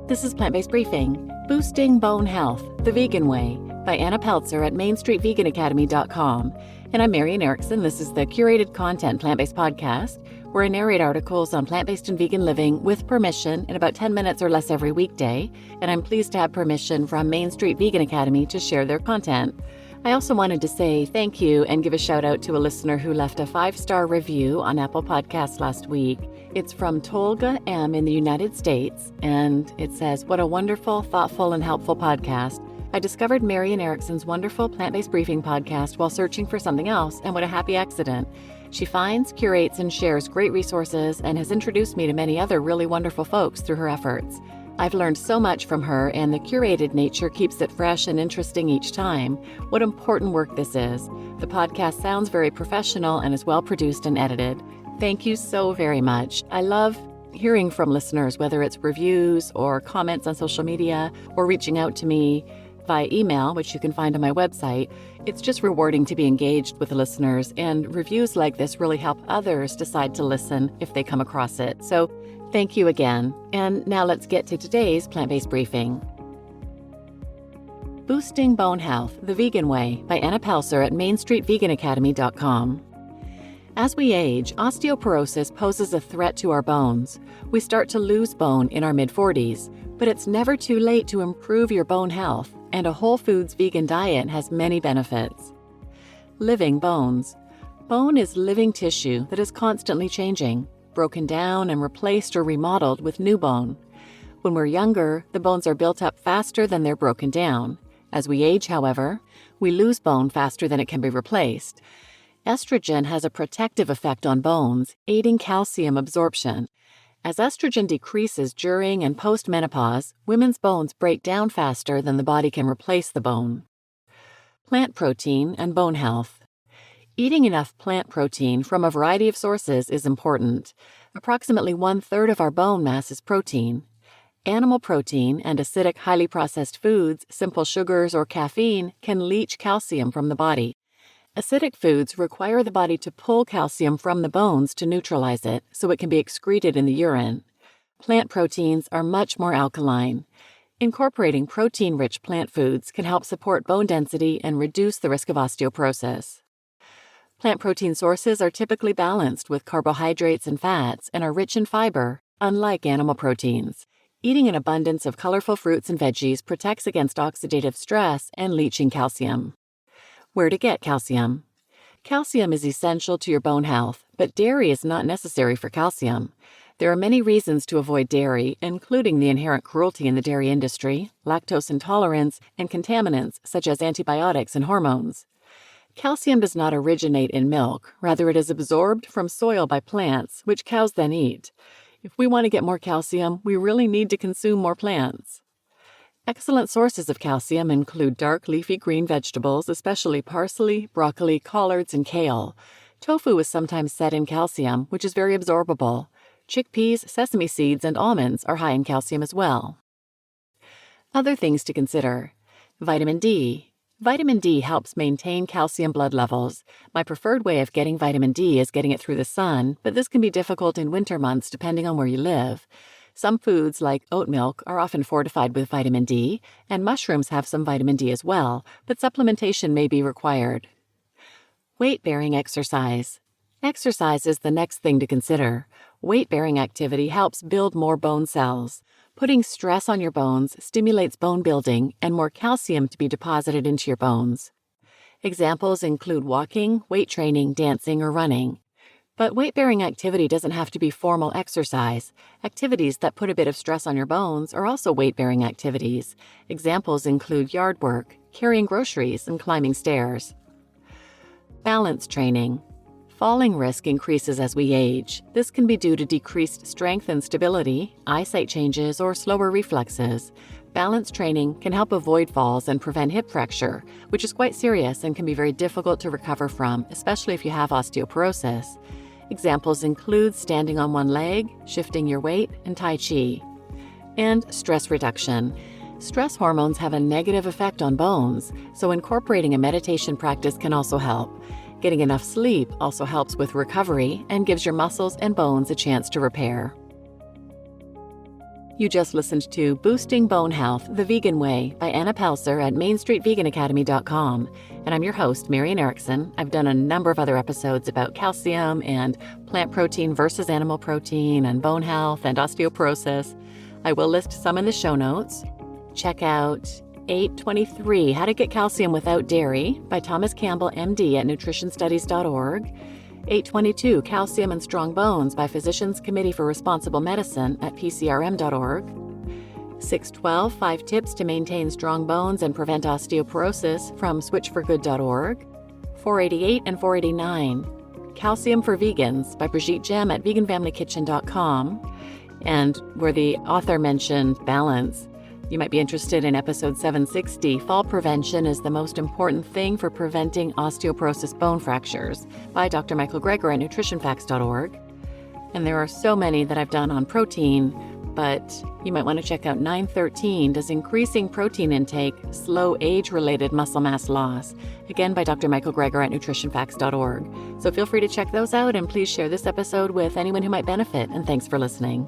This is Plant-Based Briefing, Boosting Bone Health, the Vegan Way, by Anna Pelzer at MainStreetVeganAcademy.com. And I'm Marian Erickson. This is the curated-content plant-based podcast, where I narrate articles on plant-based and vegan living with permission in about 10 minutes or less every weekday. And I'm pleased to have permission from Main Street Vegan Academy to share their content. I also wanted to say thank you and give a shout out to a listener who left a 5-star review on Apple Podcasts last week. It's from Tolga M. in the United States, and it says, "What a wonderful, thoughtful, and helpful podcast. I discovered Marian Erickson's wonderful plant-based briefing podcast while searching for something else, and what a happy accident. She finds, curates, and shares great resources and has introduced me to many other really wonderful folks through her efforts. I've learned so much from her, and the curated nature keeps it fresh and interesting each time. What important work this is. The podcast sounds very professional and is well produced and edited." Thank you so very much. I love hearing from listeners, whether it's reviews or comments on social media or reaching out to me via email, which you can find on my website. It's just rewarding to be engaged with the listeners, and reviews like this really help others decide to listen if they come across it. So thank you again. And now let's get to today's plant-based briefing. Boosting Bone Health, the Vegan Way, by Anna Pelzer at MainStreetVeganAcademy.com. As we age, osteoporosis poses a threat to our bones. We start to lose bone in our mid-40s, but it's never too late to improve your bone health, and a whole foods vegan diet has many benefits. Living bones. Bone is living tissue that is constantly changing, broken down and replaced or remodeled with new bone. When we're younger, the bones are built up faster than they're broken down. As we age, however, we lose bone faster than it can be replaced. Estrogen has a protective effect on bones, aiding calcium absorption. As estrogen decreases during and post-menopause, women's bones break down faster than the body can replace the bone. Plant protein and bone health. Eating enough plant protein from a variety of sources is important. Approximately 1/3 of our bone mass is protein. Animal protein and acidic, highly processed foods, simple sugars, or caffeine can leach calcium from the body. Acidic foods require the body to pull calcium from the bones to neutralize it, so it can be excreted in the urine. Plant proteins are much more alkaline. Incorporating protein-rich plant foods can help support bone density and reduce the risk of osteoporosis. Plant protein sources are typically balanced with carbohydrates and fats and are rich in fiber, unlike animal proteins. Eating an abundance of colorful fruits and veggies protects against oxidative stress and leaching calcium. Where to get calcium? Calcium is essential to your bone health, but dairy is not necessary for calcium. There are many reasons to avoid dairy, including the inherent cruelty in the dairy industry, lactose intolerance, and contaminants such as antibiotics and hormones. Calcium does not originate in milk, rather it is absorbed from soil by plants, which cows then eat. If we want to get more calcium, we really need to consume more plants. Excellent sources of calcium include dark leafy green vegetables, especially parsley, broccoli, collards, and kale. Tofu is sometimes set in calcium, which is very absorbable. Chickpeas, sesame seeds, and almonds are high in calcium as well. Other things to consider. Vitamin D. Vitamin D helps maintain calcium blood levels. My preferred way of getting vitamin D is getting it through the sun, but this can be difficult in winter months depending on where you live. Some foods, like oat milk, are often fortified with vitamin D, and mushrooms have some vitamin D as well, but supplementation may be required. Weight-bearing exercise. Exercise is the next thing to consider. Weight-bearing activity helps build more bone cells. Putting stress on your bones stimulates bone building and more calcium to be deposited into your bones. Examples include walking, weight training, dancing, or running. But weight-bearing activity doesn't have to be formal exercise. Activities that put a bit of stress on your bones are also weight-bearing activities. Examples include yard work, carrying groceries, and climbing stairs. Balance training. Falling risk increases as we age. This can be due to decreased strength and stability, eyesight changes, or slower reflexes. Balance training can help avoid falls and prevent hip fracture, which is quite serious and can be very difficult to recover from, especially if you have osteoporosis. Examples include standing on one leg, shifting your weight, and Tai Chi. And stress reduction. Stress hormones have a negative effect on bones, so incorporating a meditation practice can also help. Getting enough sleep also helps with recovery and gives your muscles and bones a chance to repair. You just listened to Boosting Bone Health, the Vegan Way by Anna Pelzer at mainstreetveganacademy.com. And I'm your host, Marian Erickson. I've done a number of other episodes about calcium and plant protein versus animal protein and bone health and osteoporosis. I will list some in the show notes. Check out 823, How to Get Calcium Without Dairy by Thomas Campbell, MD at nutritionstudies.org. 822, Calcium and Strong Bones by Physicians Committee for Responsible Medicine at pcrm.org. 612, 5 Tips to Maintain Strong Bones and Prevent Osteoporosis from switchforgood.org. 488 and 489, Calcium for Vegans by Brigitte Gem at veganfamilykitchen.com. And where the author mentioned balance, you might be interested in episode 760, Fall Prevention is the Most Important Thing for Preventing Osteoporosis Bone Fractures by Dr. Michael Greger at nutritionfacts.org. And there are so many that I've done on protein, but you might want to check out 913, Does Increasing Protein Intake Slow Age-Related Muscle Mass Loss? Again by Dr. Michael Greger at nutritionfacts.org. So feel free to check those out, and please share this episode with anyone who might benefit, and thanks for listening.